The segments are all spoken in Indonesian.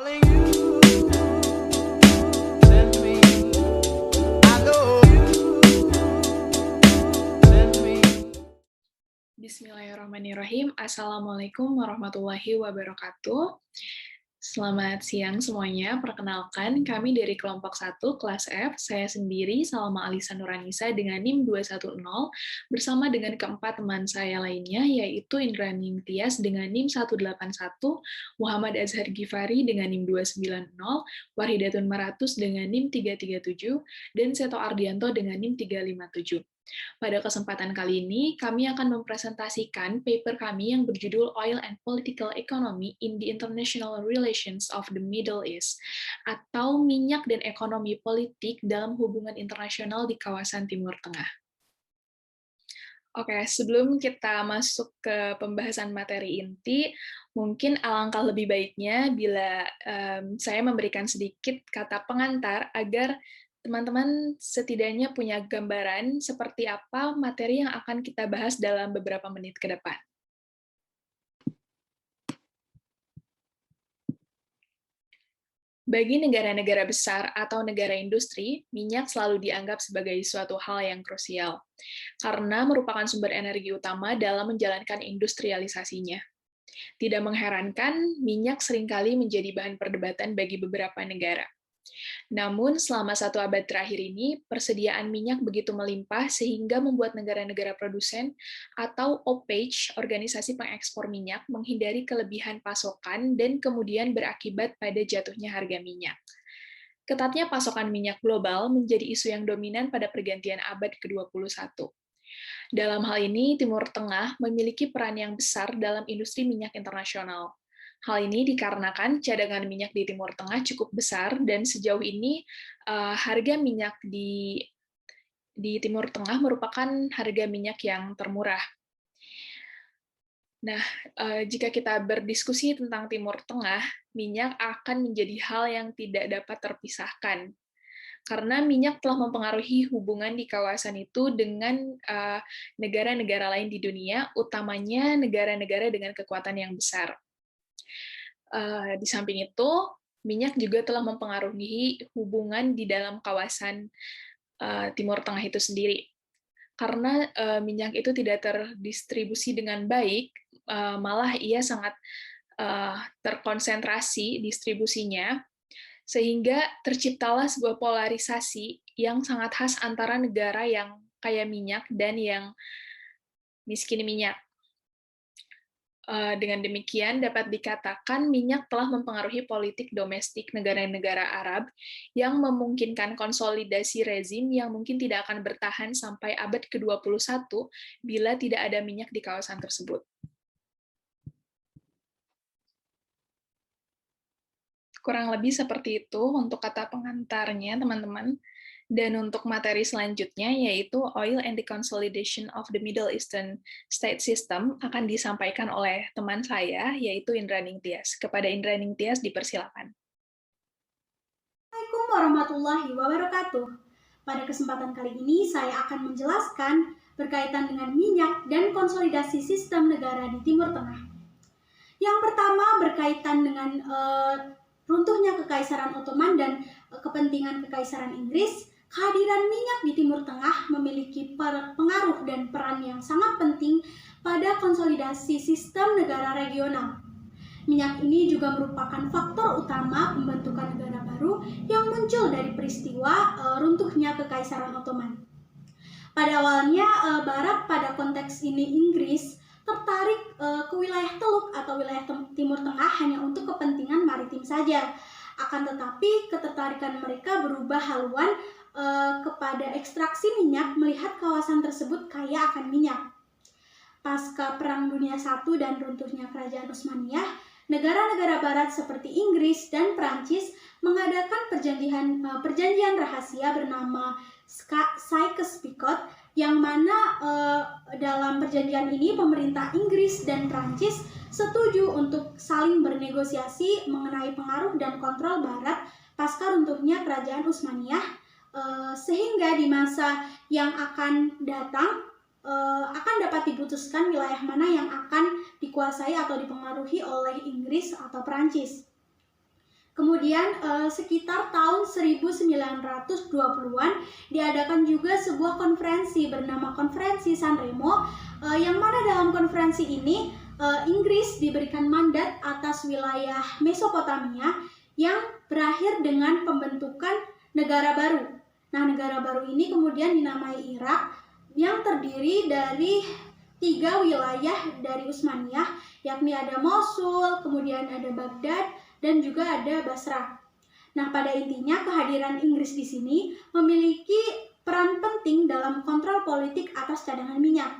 Darling, you send me, I know you send me. Bismillahirrahmanirrahim. Assalamualaikum warahmatullahi wabarakatuh. Selamat siang semuanya. Perkenalkan, kami dari kelompok 1 kelas F. Saya sendiri, Salma Alisa Nuranisa dengan NIM 210, bersama dengan keempat teman saya lainnya, yaitu Indra Ningtyas dengan NIM 181, Muhammad Azhar Gifari dengan NIM 290, Wahidatun Maratus dengan NIM 337, dan Seto Ardianto dengan NIM 357. Pada kesempatan kali ini, kami akan mempresentasikan paper kami yang berjudul Oil and Political Economy in the International Relations of the Middle East, atau minyak dan ekonomi politik dalam hubungan internasional di kawasan Timur Tengah. Oke, sebelum kita masuk ke pembahasan materi inti, mungkin alangkah lebih baiknya bila saya memberikan sedikit kata pengantar agar teman-teman setidaknya punya gambaran seperti apa materi yang akan kita bahas dalam beberapa menit ke depan. Bagi negara-negara besar atau negara industri, minyak selalu dianggap sebagai suatu hal yang krusial, karena merupakan sumber energi utama dalam menjalankan industrialisasinya. Tidak mengherankan, minyak seringkali menjadi bahan perdebatan bagi beberapa negara. Namun, selama 1 abad terakhir ini, persediaan minyak begitu melimpah sehingga membuat negara-negara produsen atau OPEC, organisasi pengekspor minyak, menghindari kelebihan pasokan dan kemudian berakibat pada jatuhnya harga minyak. Ketatnya pasokan minyak global menjadi isu yang dominan pada pergantian abad ke-21. Dalam hal ini, Timur Tengah memiliki peran yang besar dalam industri minyak internasional. Hal ini dikarenakan cadangan minyak di Timur Tengah cukup besar, dan sejauh ini harga minyak di Timur Tengah merupakan harga minyak yang termurah. Nah, jika kita berdiskusi tentang Timur Tengah, minyak akan menjadi hal yang tidak dapat terpisahkan. Karena minyak telah mempengaruhi hubungan di kawasan itu dengan negara-negara lain di dunia, utamanya negara-negara dengan kekuatan yang besar. Di samping itu, minyak juga telah mempengaruhi hubungan di dalam kawasan Timur Tengah itu sendiri. Karena minyak itu tidak terdistribusi dengan baik, malah ia sangat terkonsentrasi distribusinya, sehingga terciptalah sebuah polarisasi yang sangat khas antara negara yang kaya minyak dan yang miskin minyak. Dengan demikian, dapat dikatakan minyak telah mempengaruhi politik domestik negara-negara Arab yang memungkinkan konsolidasi rezim yang mungkin tidak akan bertahan sampai abad ke-21 bila tidak ada minyak di kawasan tersebut. Kurang lebih seperti itu untuk kata pengantarnya, teman-teman. Dan untuk materi selanjutnya, yaitu Oil and the Consolidation of the Middle Eastern State System, akan disampaikan oleh teman saya, yaitu Indra Ningtyas. Kepada Indra Ningtyas, dipersilakan. Assalamualaikum warahmatullahi wabarakatuh. Pada kesempatan kali ini, saya akan menjelaskan berkaitan dengan minyak dan konsolidasi sistem negara di Timur Tengah. Yang pertama berkaitan dengan runtuhnya Kekaisaran Ottoman dan kepentingan Kekaisaran Inggris. Kehadiran minyak di Timur Tengah memiliki pengaruh dan peran yang sangat penting pada konsolidasi sistem negara regional. Minyak ini juga merupakan faktor utama pembentukan negara baru yang muncul dari peristiwa runtuhnya Kekaisaran Ottoman. Pada awalnya, Barat, pada konteks ini Inggris, tertarik ke wilayah Teluk atau wilayah Timur Tengah hanya untuk kepentingan maritim saja. Akan tetapi, ketertarikan mereka berubah haluan kepada ekstraksi minyak melihat kawasan tersebut kaya akan minyak. Pasca Perang Dunia I dan runtuhnya Kerajaan Utsmaniyah, negara-negara Barat seperti Inggris dan Prancis mengadakan perjanjian rahasia bernama Sykes-Picot, yang mana dalam perjanjian ini pemerintah Inggris dan Prancis setuju untuk saling bernegosiasi mengenai pengaruh dan kontrol Barat pasca runtuhnya Kerajaan Utsmaniyah, sehingga di masa yang akan datang akan dapat diputuskan wilayah mana yang akan dikuasai atau dipengaruhi oleh Inggris atau Prancis. Kemudian sekitar tahun 1920-an diadakan juga sebuah konferensi bernama Konferensi San Remo, yang mana dalam konferensi ini Inggris diberikan mandat atas wilayah Mesopotamia yang berakhir dengan pembentukan negara baru. Nah, negara baru ini kemudian dinamai Irak, yang terdiri dari 3 wilayah dari Utsmaniyah, yakni ada Mosul, kemudian ada Baghdad, dan juga ada Basrah. Nah, pada intinya kehadiran Inggris di sini memiliki peran penting dalam kontrol politik atas cadangan minyak.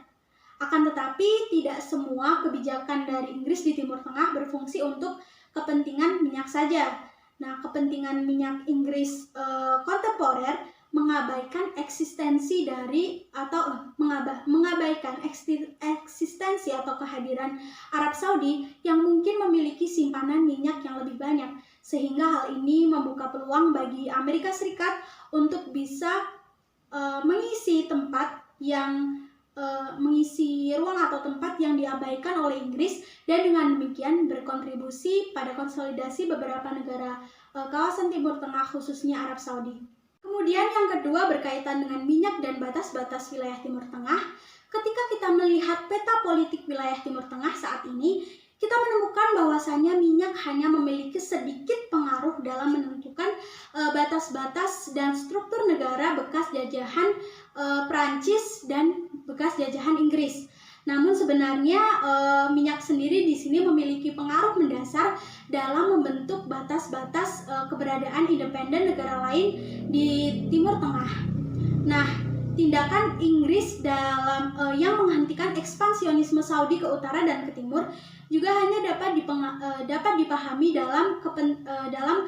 Akan tetapi, tidak semua kebijakan dari Inggris di Timur Tengah berfungsi untuk kepentingan minyak saja. Nah, kepentingan minyak Inggris kontemporer mengabaikan eksistensi dari atau mengabaikan eksistensi atau kehadiran Arab Saudi yang mungkin memiliki simpanan minyak yang lebih banyak, sehingga hal ini membuka peluang bagi Amerika Serikat untuk bisa mengisi ruang atau tempat yang diabaikan oleh Inggris, dan dengan demikian berkontribusi pada konsolidasi beberapa negara kawasan Timur Tengah, khususnya Arab Saudi. Kemudian yang kedua berkaitan dengan minyak dan batas-batas wilayah Timur Tengah. Ketika kita melihat peta politik wilayah Timur Tengah saat ini, kita menemukan bahwasannya minyak hanya memiliki sedikit pengaruh dalam menentukan batas-batas dan struktur negara bekas jajahan Prancis dan bekas jajahan Inggris. Namun sebenarnya minyak sendiri di sini memiliki pengaruh mendasar dalam membentuk batas-batas keberadaan independen negara lain di Timur Tengah. Nah, tindakan Inggris dalam yang menghentikan ekspansionisme Saudi ke utara dan ke timur juga hanya dapat dipahami dalam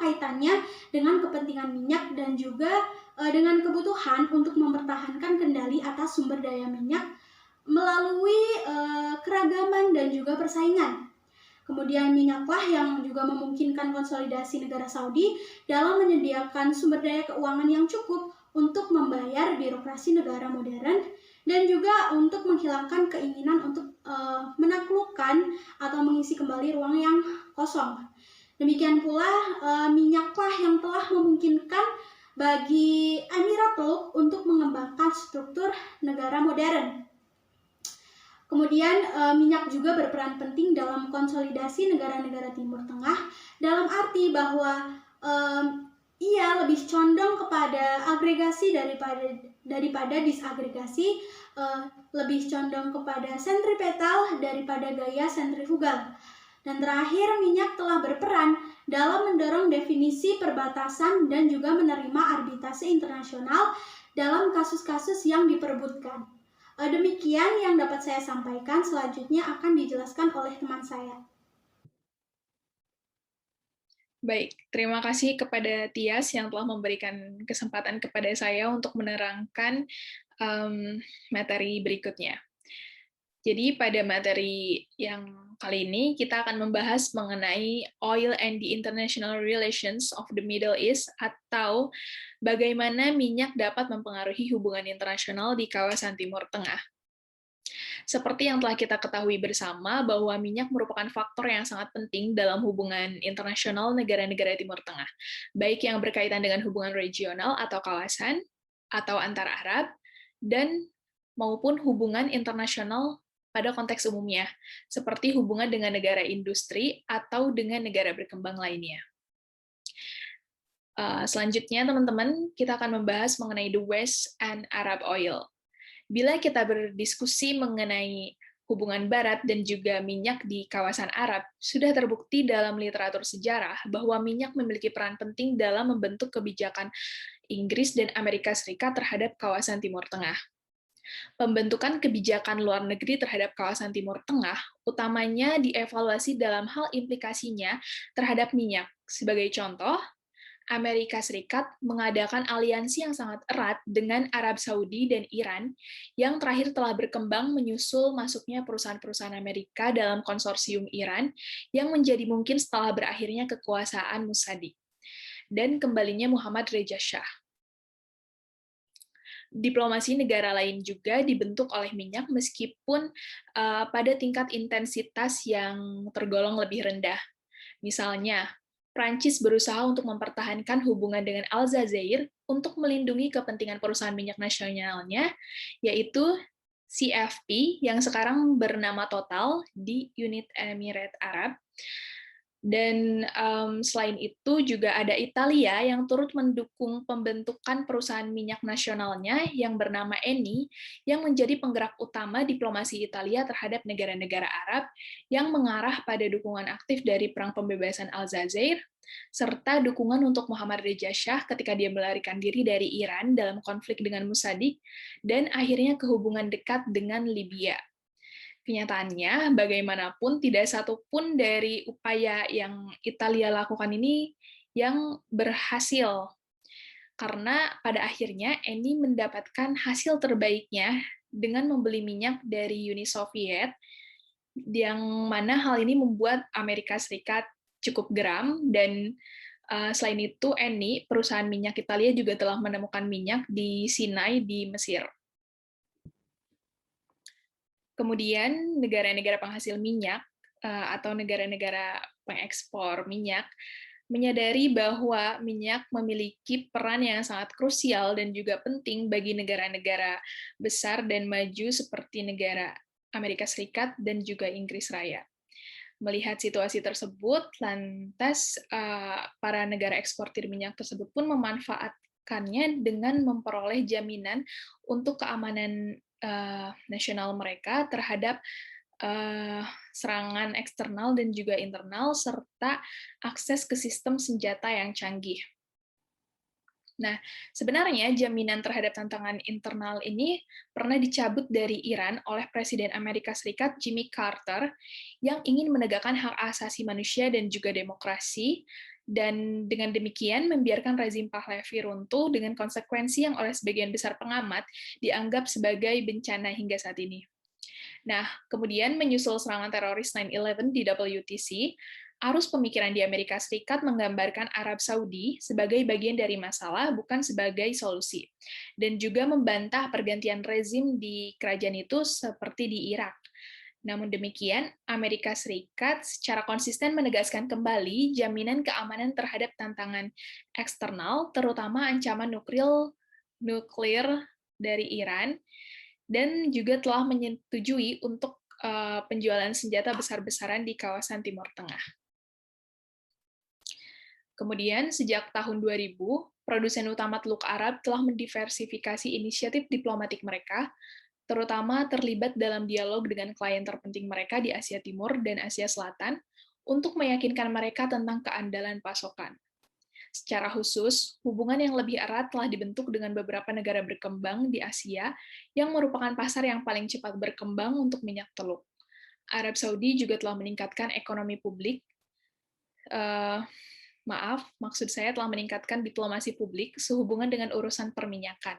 kaitannya dengan kepentingan minyak dan juga dengan kebutuhan untuk mempertahankan kendali atas sumber daya minyak melalui keragaman dan juga persaingan. Kemudian minyaklah yang juga memungkinkan konsolidasi negara Saudi dalam menyediakan sumber daya keuangan yang cukup untuk membayar birokrasi negara modern dan juga untuk menghilangkan keinginan untuk menaklukkan atau mengisi kembali ruang yang kosong. Demikian pula minyaklah yang telah memungkinkan bagi Emirat Teluk untuk mengembangkan struktur negara modern. Kemudian minyak juga berperan penting dalam konsolidasi negara-negara Timur Tengah, dalam arti bahwa ia lebih condong kepada agregasi daripada disagregasi, lebih condong kepada sentripetal daripada gaya sentrifugal. Dan terakhir, minyak telah berperan dalam mendorong definisi perbatasan dan juga menerima arbitrase internasional dalam kasus-kasus yang diperebutkan. Demikian yang dapat saya sampaikan, selanjutnya akan dijelaskan oleh teman saya. Baik, terima kasih kepada Tias yang telah memberikan kesempatan kepada saya untuk menerangkan materi berikutnya. Jadi pada materi yang kali ini kita akan membahas mengenai Oil and the International Relations of the Middle East, atau bagaimana minyak dapat mempengaruhi hubungan internasional di kawasan Timur Tengah. Seperti yang telah kita ketahui bersama, bahwa minyak merupakan faktor yang sangat penting dalam hubungan internasional negara-negara Timur Tengah, baik yang berkaitan dengan hubungan regional atau kawasan, atau antar Arab, dan maupun hubungan internasional pada konteks umumnya, seperti hubungan dengan negara industri atau dengan negara berkembang lainnya. Selanjutnya, teman-teman, kita akan membahas mengenai the West and Arab Oil. Bila kita berdiskusi mengenai hubungan Barat dan juga minyak di kawasan Arab, sudah terbukti dalam literatur sejarah bahwa minyak memiliki peran penting dalam membentuk kebijakan Inggris dan Amerika Serikat terhadap kawasan Timur Tengah. Pembentukan kebijakan luar negeri terhadap kawasan Timur Tengah utamanya dievaluasi dalam hal implikasinya terhadap minyak. Sebagai contoh, Amerika Serikat mengadakan aliansi yang sangat erat dengan Arab Saudi dan Iran, yang terakhir telah berkembang menyusul masuknya perusahaan-perusahaan Amerika dalam konsorsium Iran, yang menjadi mungkin setelah berakhirnya kekuasaan Musadik, dan kembalinya Muhammad Reza Shah. Diplomasi negara lain juga dibentuk oleh minyak meskipun pada tingkat intensitas yang tergolong lebih rendah. Misalnya, Prancis berusaha untuk mempertahankan hubungan dengan Aljazair untuk melindungi kepentingan perusahaan minyak nasionalnya, yaitu CFP yang sekarang bernama Total di United Emirates Arab. Dan selain itu juga ada Italia yang turut mendukung pembentukan perusahaan minyak nasionalnya yang bernama Eni, yang menjadi penggerak utama diplomasi Italia terhadap negara-negara Arab yang mengarah pada dukungan aktif dari Perang Pembebasan Aljazair, serta dukungan untuk Muhammad Reza Shah ketika dia melarikan diri dari Iran dalam konflik dengan Musadik, dan akhirnya kehubungan dekat dengan Libya. Kenyataannya, bagaimanapun tidak satupun dari upaya yang Italia lakukan ini yang berhasil. Karena pada akhirnya Eni mendapatkan hasil terbaiknya dengan membeli minyak dari Uni Soviet, yang mana hal ini membuat Amerika Serikat cukup geram, dan selain itu Eni, perusahaan minyak Italia juga telah menemukan minyak di Sinai di Mesir. Kemudian negara-negara penghasil minyak atau negara-negara pengekspor minyak menyadari bahwa minyak memiliki peran yang sangat krusial dan juga penting bagi negara-negara besar dan maju seperti negara Amerika Serikat dan juga Inggris Raya. Melihat situasi tersebut, lantas para negara eksportir minyak tersebut pun memanfaatkannya dengan memperoleh jaminan untuk keamanan nasional mereka terhadap serangan eksternal dan juga internal, serta akses ke sistem senjata yang canggih. Nah, sebenarnya jaminan terhadap tantangan internal ini pernah dicabut dari Iran oleh Presiden Amerika Serikat Jimmy Carter yang ingin menegakkan hak asasi manusia dan juga demokrasi, dan dengan demikian membiarkan rezim Pahlavi runtuh dengan konsekuensi yang oleh sebagian besar pengamat dianggap sebagai bencana hingga saat ini. Nah, kemudian menyusul serangan teroris 9/11 di WTC, arus pemikiran di Amerika Serikat menggambarkan Arab Saudi sebagai bagian dari masalah, bukan sebagai solusi, dan juga membantah pergantian rezim di kerajaan itu seperti di Irak. Namun demikian, Amerika Serikat secara konsisten menegaskan kembali jaminan keamanan terhadap tantangan eksternal, terutama ancaman nuklir dari Iran, dan juga telah menyetujui untuk penjualan senjata besar-besaran di kawasan Timur Tengah. Kemudian, sejak tahun 2000, produsen utama Teluk Arab telah mendiversifikasi inisiatif diplomatik mereka, terutama terlibat dalam dialog dengan klien terpenting mereka di Asia Timur dan Asia Selatan, untuk meyakinkan mereka tentang keandalan pasokan. Secara khusus, hubungan yang lebih erat telah dibentuk dengan beberapa negara berkembang di Asia yang merupakan pasar yang paling cepat berkembang untuk minyak teluk. Arab Saudi juga telah meningkatkan ekonomi publik, maksud saya telah meningkatkan diplomasi publik sehubungan dengan urusan perminyakan.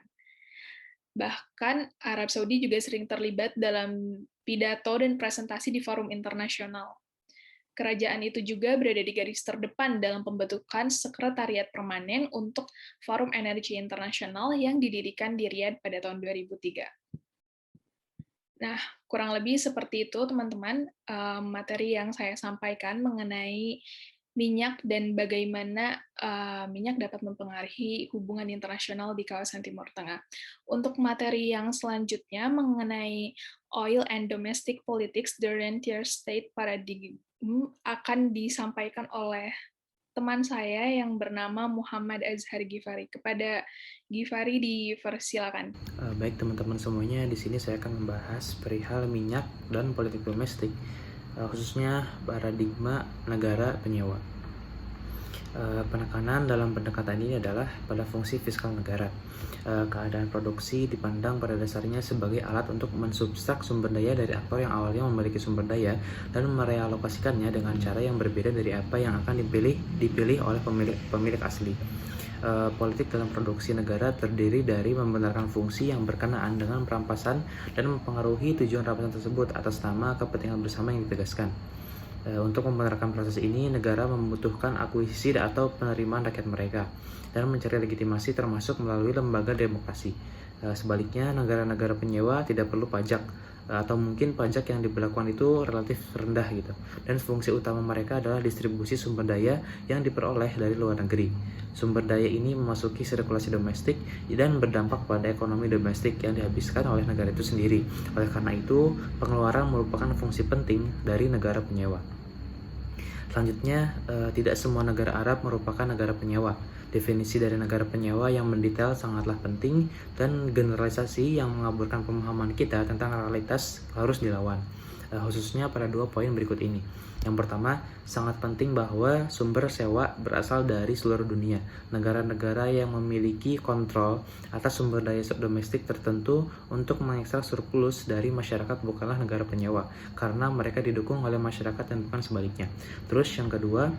Bahkan Arab Saudi juga sering terlibat dalam pidato dan presentasi di forum internasional. Kerajaan itu juga berada di garis terdepan dalam pembentukan sekretariat permanen untuk Forum Energi Internasional yang didirikan di Riyadh pada tahun 2003. Nah, kurang lebih seperti itu, teman-teman, materi yang saya sampaikan mengenai minyak dan bagaimana minyak dapat mempengaruhi hubungan internasional di kawasan Timur Tengah. Untuk materi yang selanjutnya mengenai Oil and Domestic Politics, the Rentier State Paradigm, akan disampaikan oleh teman saya yang bernama Muhammad Azhar Ghifari. Kepada Ghifari dipersilakan. Baik teman-teman semuanya, di sini saya akan membahas perihal minyak dan politik domestik, khususnya paradigma negara penyewa. Penekanan dalam pendekatan ini adalah pada fungsi fiskal negara. Keadaan produksi dipandang pada dasarnya sebagai alat untuk mensubstrak sumber daya dari aktor yang awalnya memiliki sumber daya dan merealokasikannya dengan cara yang berbeda dari apa yang akan dipilih oleh pemilik asli. Politik dalam produksi negara terdiri dari membenarkan fungsi yang berkenaan dengan perampasan dan mempengaruhi tujuan rampasan tersebut atas nama kepentingan bersama yang ditegaskan. Untuk membenarkan proses ini, negara membutuhkan akuisisi atau penerimaan rakyat mereka dan mencari legitimasi termasuk melalui lembaga demokrasi. Sebaliknya, negara-negara penyewa tidak perlu pajak atau mungkin pajak yang diberlakukan itu relatif rendah gitu. Dan fungsi utama mereka adalah distribusi sumber daya yang diperoleh dari luar negeri. Sumber daya ini memasuki sirkulasi domestik dan berdampak pada ekonomi domestik yang dihabiskan oleh negara itu sendiri. Oleh karena itu, pengeluaran merupakan fungsi penting dari negara penyewa. Selanjutnya, tidak semua negara Arab merupakan negara penyewa. Definisi dari negara penyewa yang mendetail sangatlah penting, dan generalisasi yang mengaburkan pemahaman kita tentang realitas harus dilawan, khususnya pada 2 poin berikut ini. Yang pertama, sangat penting bahwa sumber sewa berasal dari seluruh dunia. Negara-negara yang memiliki kontrol atas sumber daya domestik tertentu untuk mengekstrak surplus dari masyarakat bukanlah negara penyewa, karena mereka didukung oleh masyarakat dan bukan sebaliknya. Terus yang kedua,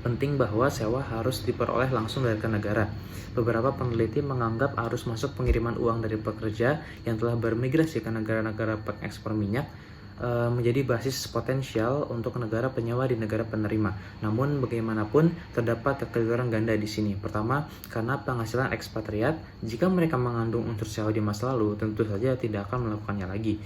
penting bahwa sewa harus diperoleh langsung dari negara. Beberapa peneliti menganggap arus masuk pengiriman uang dari pekerja yang telah bermigrasi ke negara-negara pengekspor minyak menjadi basis potensial untuk negara penyewa di negara penerima. Namun bagaimanapun terdapat kekeliruan ganda di sini. Pertama, karena penghasilan ekspatriat, jika mereka mengandung unsur sewa di masa lalu, tentu saja tidak akan melakukannya lagi.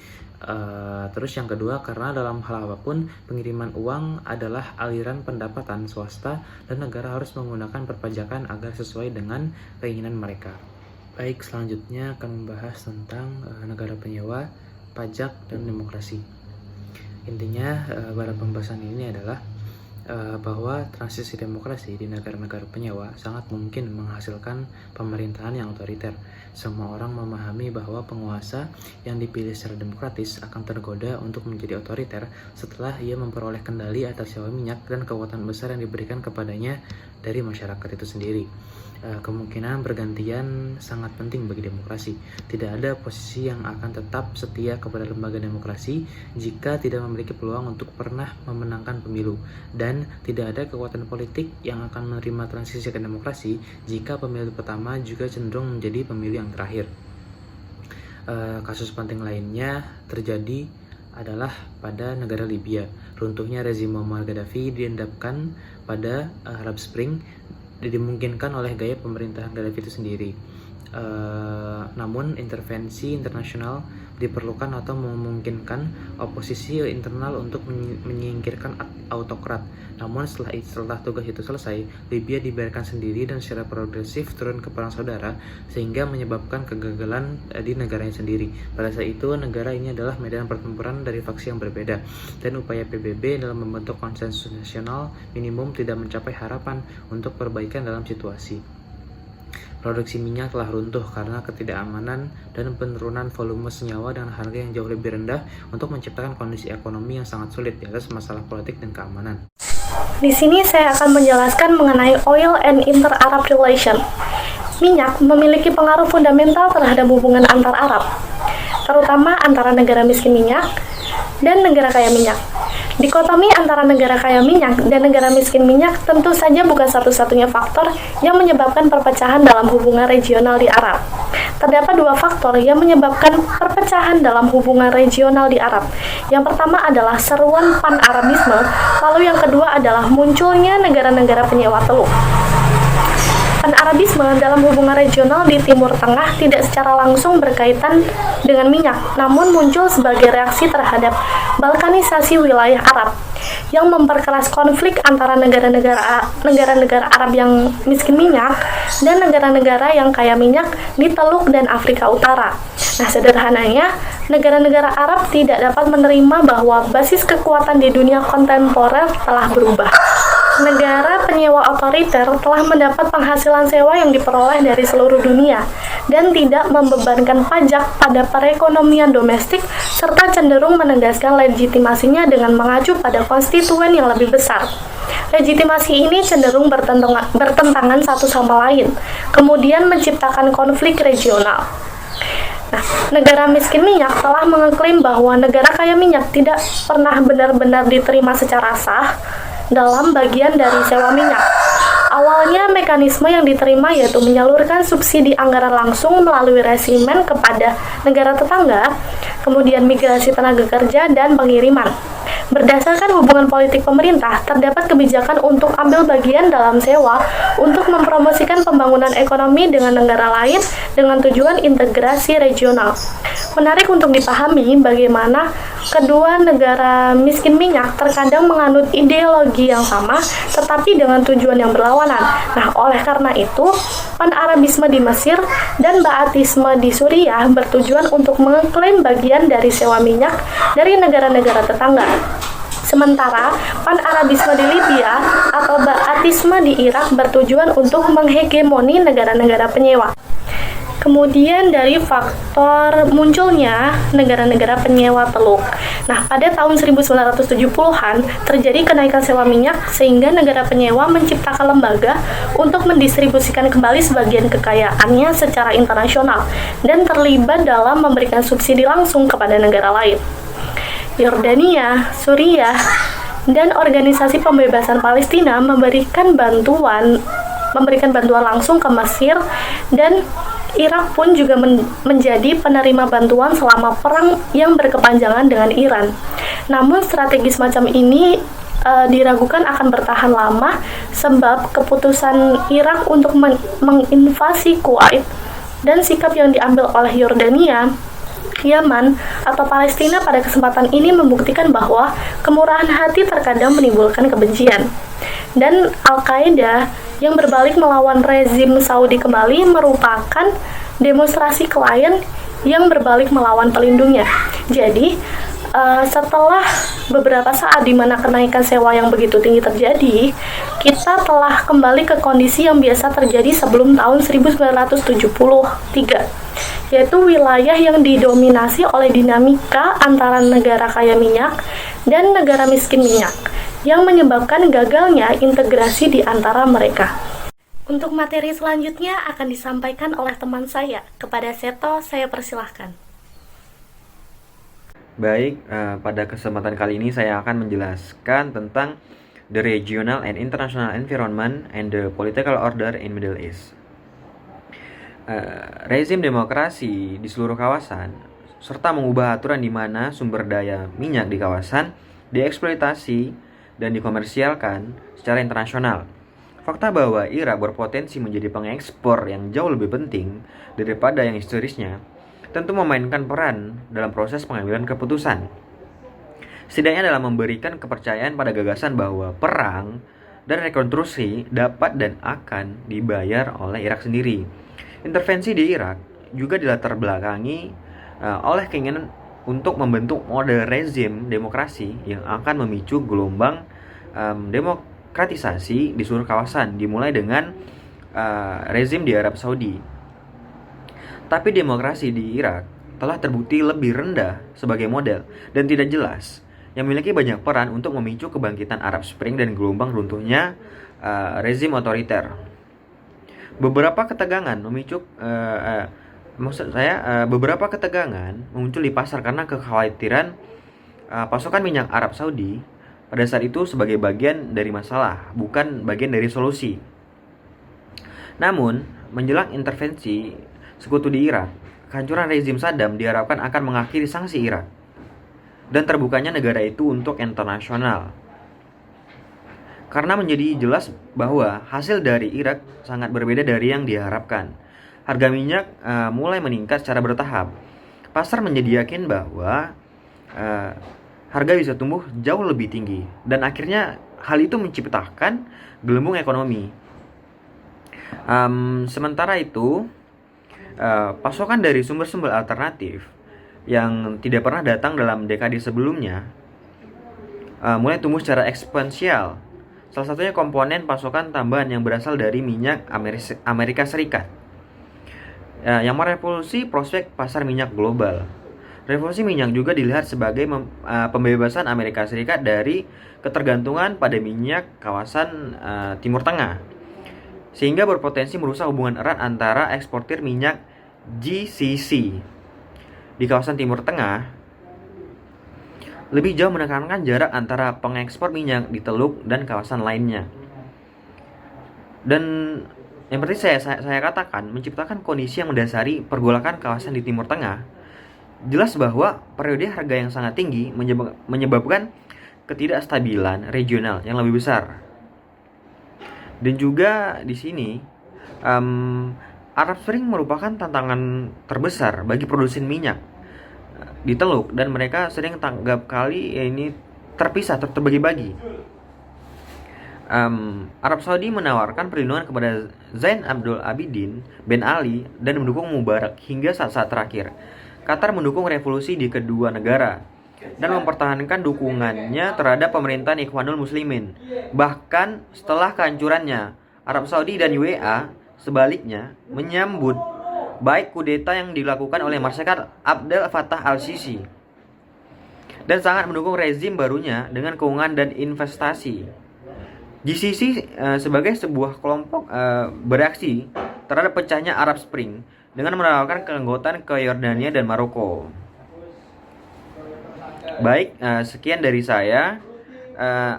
Terus yang kedua, karena dalam hal apapun, pengiriman uang adalah aliran pendapatan swasta dan negara harus menggunakan perpajakan agar sesuai dengan keinginan mereka. Baik, selanjutnya akan membahas tentang negara penyewa, pajak, dan demokrasi. Intinya pada pembahasan ini adalah bahwa transisi demokrasi di negara-negara penyewa sangat mungkin menghasilkan pemerintahan yang otoriter. Semua orang memahami bahwa penguasa yang dipilih secara demokratis akan tergoda untuk menjadi otoriter setelah ia memperoleh kendali atas sewa minyak dan kekuatan besar yang diberikan kepadanya dari masyarakat itu sendiri. Kemungkinan bergantian sangat penting bagi demokrasi. Tidak ada posisi yang akan tetap setia kepada lembaga demokrasi jika tidak memiliki peluang untuk pernah memenangkan pemilu, dan tidak ada kekuatan politik yang akan menerima transisi ke demokrasi jika pemilu pertama juga cenderung menjadi pemilu yang terakhir. Kasus penting lainnya terjadi adalah pada negara Libya. Runtuhnya rezim Muammar Gaddafi diendapkan pada Arab Spring dimungkinkan oleh gaya pemerintahan Gaddafi itu sendiri. Namun intervensi internasional diperlukan atau memungkinkan oposisi internal untuk menyingkirkan autokrat. Namun setelah tugas itu selesai, Libya dibiarkan sendiri dan secara progresif turun ke perang saudara, sehingga menyebabkan kegagalan di negaranya sendiri. Pada saat itu, negara ini adalah medan pertempuran dari faksi yang berbeda, dan upaya PBB dalam membentuk konsensus nasional minimum tidak mencapai harapan untuk perbaikan dalam situasi. Produksi minyak telah runtuh karena ketidakamanan dan penurunan volume senyawa dengan harga yang jauh lebih rendah untuk menciptakan kondisi ekonomi yang sangat sulit di atas masalah politik dan keamanan. Di sini saya akan menjelaskan mengenai oil and inter-Arab relation. Minyak memiliki pengaruh fundamental terhadap hubungan antar Arab, terutama antara negara miskin minyak dan negara kaya minyak. Dikotomi antara negara kaya minyak dan negara miskin minyak tentu saja bukan satu-satunya faktor yang menyebabkan perpecahan dalam hubungan regional di Arab. Terdapat 2 faktor yang menyebabkan perpecahan dalam hubungan regional di Arab. Yang pertama adalah seruan pan-Arabisme, lalu yang kedua adalah munculnya negara-negara penyewa teluk. Pan-Arabisme dalam hubungan regional di Timur Tengah tidak secara langsung berkaitan dengan minyak, namun muncul sebagai reaksi terhadap balkanisasi wilayah Arab yang memperkeras konflik antara negara-negara Arab yang miskin minyak dan negara-negara yang kaya minyak di Teluk dan Afrika Utara. Nah, sederhananya, negara-negara Arab tidak dapat menerima bahwa basis kekuatan di dunia kontemporer telah berubah. Negara penyewa otoriter telah mendapat penghasilan sewa yang diperoleh dari seluruh dunia dan tidak membebankan pajak pada perekonomian domestik serta cenderung menegaskan legitimasinya dengan mengacu pada konstituen yang lebih besar. Legitimasi ini cenderung bertentangan satu sama lain, kemudian menciptakan konflik regional. Nah, negara miskin minyak telah mengeklaim bahwa negara kaya minyak tidak pernah benar-benar diterima secara sah dalam bagian dari sewa minyak. Awalnya mekanisme yang diterima yaitu menyalurkan subsidi anggaran langsung melalui resimen kepada negara tetangga, kemudian migrasi tenaga kerja dan pengiriman. Berdasarkan hubungan politik pemerintah, terdapat kebijakan untuk ambil bagian dalam sewa untuk untuk mempromosikan pembangunan ekonomi dengan negara lain dengan tujuan integrasi regional. Menarik untuk dipahami bagaimana kedua negara miskin minyak terkadang menganut ideologi yang sama tetapi dengan tujuan yang berlawanan. Nah, oleh karena itu, Pan-Arabisme di Mesir dan Ba'athisme di Suriah bertujuan untuk mengklaim bagian dari sewa minyak dari negara-negara tetangga. Sementara Pan-Arabisme di Libya atau Ba'athisme di Irak bertujuan untuk menghegemoni negara-negara penyewa. Kemudian dari faktor munculnya negara-negara penyewa teluk. Nah, pada tahun 1970-an terjadi kenaikan sewa minyak sehingga negara penyewa menciptakan lembaga untuk mendistribusikan kembali sebagian kekayaannya secara internasional dan terlibat dalam memberikan subsidi langsung kepada negara lain. Yordania, Suriah, dan Organisasi Pembebasan Palestina memberikan bantuan langsung ke Mesir, dan Irak pun juga menjadi penerima bantuan selama perang yang berkepanjangan dengan Iran. Namun strategi semacam ini diragukan akan bertahan lama sebab keputusan Irak untuk menginvasi Kuwait dan sikap yang diambil oleh Yordania, Yaman, atau Palestina pada kesempatan ini membuktikan bahwa kemurahan hati terkadang menimbulkan kebencian. Dan Al-Qaeda yang berbalik melawan rezim Saudi kembali merupakan demonstrasi klien yang berbalik melawan pelindungnya. Jadi, setelah beberapa saat di mana kenaikan sewa yang begitu tinggi terjadi, kita telah kembali ke kondisi yang biasa terjadi sebelum tahun 1973, yaitu wilayah yang didominasi oleh dinamika antara negara kaya minyak dan negara miskin minyak, yang menyebabkan gagalnya integrasi di antara mereka. Untuk materi selanjutnya akan disampaikan oleh teman saya. Kepada Seto, saya persilahkan. Baik, pada kesempatan kali ini saya akan menjelaskan tentang the regional and international environment and the political order in Middle East. Rezim demokrasi di seluruh kawasan serta mengubah aturan di mana sumber daya minyak di kawasan dieksploitasi dan dikomersialkan secara internasional. Fakta bahwa Irak berpotensi menjadi pengekspor yang jauh lebih penting daripada yang historisnya tentu memainkan peran dalam proses pengambilan keputusan. Setidaknya dalam memberikan kepercayaan pada gagasan bahwa perang dan rekonstruksi dapat dan akan dibayar oleh Irak sendiri. Intervensi di Irak juga dilatar belakangi oleh keinginan untuk membentuk model rezim demokrasi yang akan memicu gelombang demokratisasi di seluruh kawasan, dimulai dengan rezim di Arab Saudi. Tapi demokrasi di Irak telah terbukti lebih rendah sebagai model dan tidak jelas, yang memiliki banyak peran untuk memicu kebangkitan Arab Spring dan gelombang runtuhnya rezim otoriter. Beberapa ketegangan muncul di pasar karena kekhawatiran pasokan minyak Arab Saudi pada saat itu sebagai bagian dari masalah, bukan bagian dari solusi. Namun, menjelang intervensi sekutu di Irak, kehancuran rezim Saddam diharapkan akan mengakhiri sanksi Irak dan terbukanya negara itu untuk internasional. Karena menjadi jelas bahwa hasil dari Irak sangat berbeda dari yang diharapkan. Harga minyak mulai meningkat secara bertahap. Pasar menjadi yakin bahwa harga bisa tumbuh jauh lebih tinggi, dan akhirnya hal itu menciptakan gelembung ekonomi. Sementara itu, pasokan dari sumber-sumber alternatif yang tidak pernah datang dalam dekade sebelumnya mulai tumbuh secara eksponensial. Salah satunya komponen pasokan tambahan yang berasal dari minyak Amerika Serikat, yang merevolusi prospek pasar minyak global. Revolusi minyak juga dilihat sebagai pembebasan Amerika Serikat dari ketergantungan pada minyak kawasan Timur Tengah, sehingga berpotensi merusak hubungan erat antara eksportir minyak GCC di kawasan Timur Tengah. Lebih jauh menekankan jarak antara pengekspor minyak di Teluk dan kawasan lainnya. Dan yang seperti saya katakan, menciptakan kondisi yang mendasari pergolakan kawasan di Timur Tengah. Jelas bahwa periode harga yang sangat tinggi menyebabkan ketidakstabilan regional yang lebih besar. Dan juga di sini Arab Spring merupakan tantangan terbesar bagi produsen minyak di Teluk, dan mereka sering tanggap kali ini terpisah atau terbagi-bagi. Arab Saudi menawarkan perlindungan kepada Zain Abdul Abidin bin Ali dan mendukung Mubarak hingga saat-saat terakhir. Qatar mendukung revolusi di kedua negara dan mempertahankan dukungannya terhadap pemerintahan Ikhwanul Muslimin. Bahkan setelah kehancurannya, Arab Saudi dan UAE sebaliknya menyambut baik kudeta yang dilakukan oleh Marsyal Abdel Fattah al-Sisi dan sangat mendukung rezim barunya dengan keuangan dan investasi. GCC sebagai sebuah kelompok bereaksi terhadap pecahnya Arab Spring dengan menawarkan keanggotaan ke Yordania dan Maroko. Baik, sekian dari saya.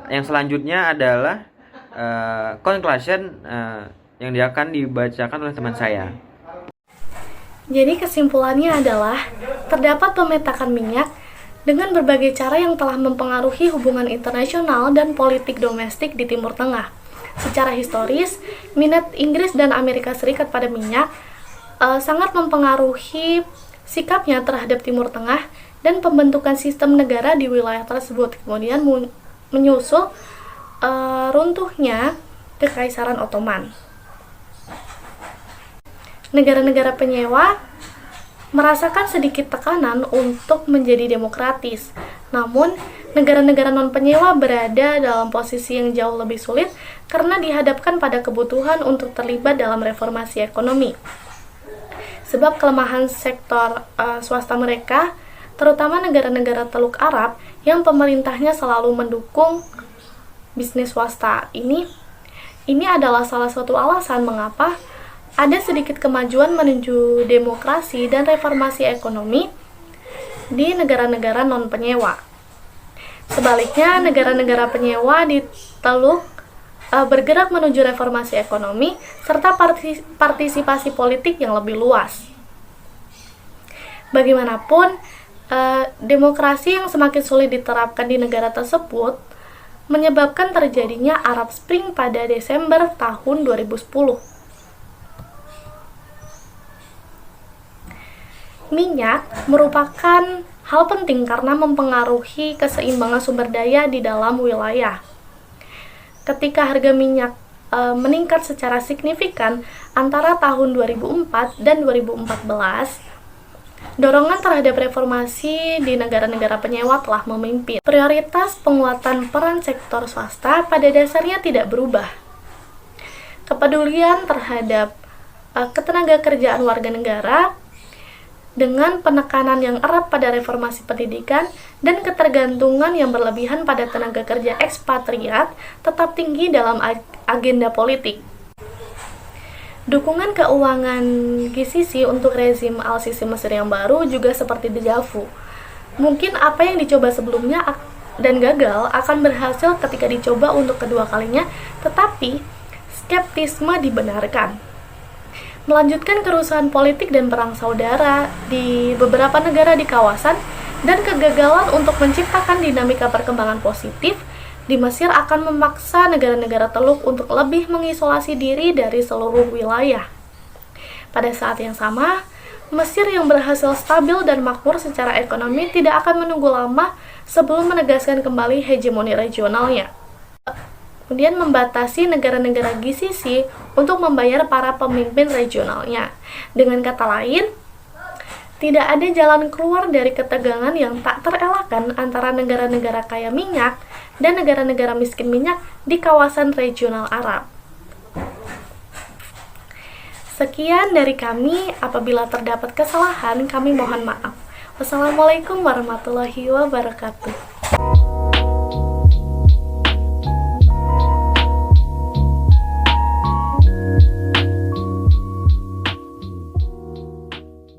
Yang selanjutnya adalah conclusion yang akan dibacakan oleh teman saya. Jadi kesimpulannya adalah terdapat pemetakan minyak dengan berbagai cara yang telah mempengaruhi hubungan internasional dan politik domestik di Timur Tengah. Secara historis, minat Inggris dan Amerika Serikat pada minyak sangat mempengaruhi sikapnya terhadap Timur Tengah dan pembentukan sistem negara di wilayah tersebut. Kemudian menyusul runtuhnya Kekaisaran Ottoman. Negara-negara penyewa merasakan sedikit tekanan untuk menjadi demokratis. Namun, negara-negara non-penyewa berada dalam posisi yang jauh lebih sulit karena dihadapkan pada kebutuhan untuk terlibat dalam reformasi ekonomi. Sebab kelemahan sektor swasta mereka, terutama negara-negara Teluk Arab yang pemerintahnya selalu mendukung bisnis swasta ini adalah salah satu alasan mengapa ada sedikit kemajuan menuju demokrasi dan reformasi ekonomi di negara-negara non-penyewa. Sebaliknya, negara-negara penyewa di Teluk bergerak menuju reformasi ekonomi serta partisipasi politik yang lebih luas. Bagaimanapun, demokrasi yang semakin sulit diterapkan di negara tersebut menyebabkan terjadinya Arab Spring pada Desember tahun 2010. Minyak merupakan hal penting karena mempengaruhi keseimbangan sumber daya di dalam wilayah. Ketika harga minyak meningkat secara signifikan antara tahun 2004 dan 2014, dorongan terhadap reformasi di negara-negara penyewa telah memimpin. Prioritas penguatan peran sektor swasta pada dasarnya tidak berubah. Kepedulian terhadap ketenaga kerjaan warga negara dengan penekanan yang erat pada reformasi pendidikan dan ketergantungan yang berlebihan pada tenaga kerja ekspatriat tetap tinggi dalam agenda politik. Dukungan keuangan GCC untuk rezim Al-Sisi Mesir yang baru juga seperti deja vu. Mungkin apa yang dicoba sebelumnya dan gagal akan berhasil ketika dicoba untuk kedua kalinya, tetapi skeptisme dibenarkan. Melanjutkan kerusuhan politik dan perang saudara di beberapa negara di kawasan dan kegagalan untuk menciptakan dinamika perkembangan positif di Mesir akan memaksa negara-negara Teluk untuk lebih mengisolasi diri dari seluruh wilayah. Pada saat yang sama, Mesir yang berhasil stabil dan makmur secara ekonomi tidak akan menunggu lama sebelum menegaskan kembali hegemoni regionalnya. Kemudian membatasi negara-negara GCC untuk membayar para pemimpin regionalnya. Dengan kata lain, tidak ada jalan keluar dari ketegangan yang tak terelakkan antara negara-negara kaya minyak dan negara-negara miskin minyak di kawasan regional Arab. Sekian dari kami, apabila terdapat kesalahan kami mohon maaf. Wassalamualaikum warahmatullahi wabarakatuh.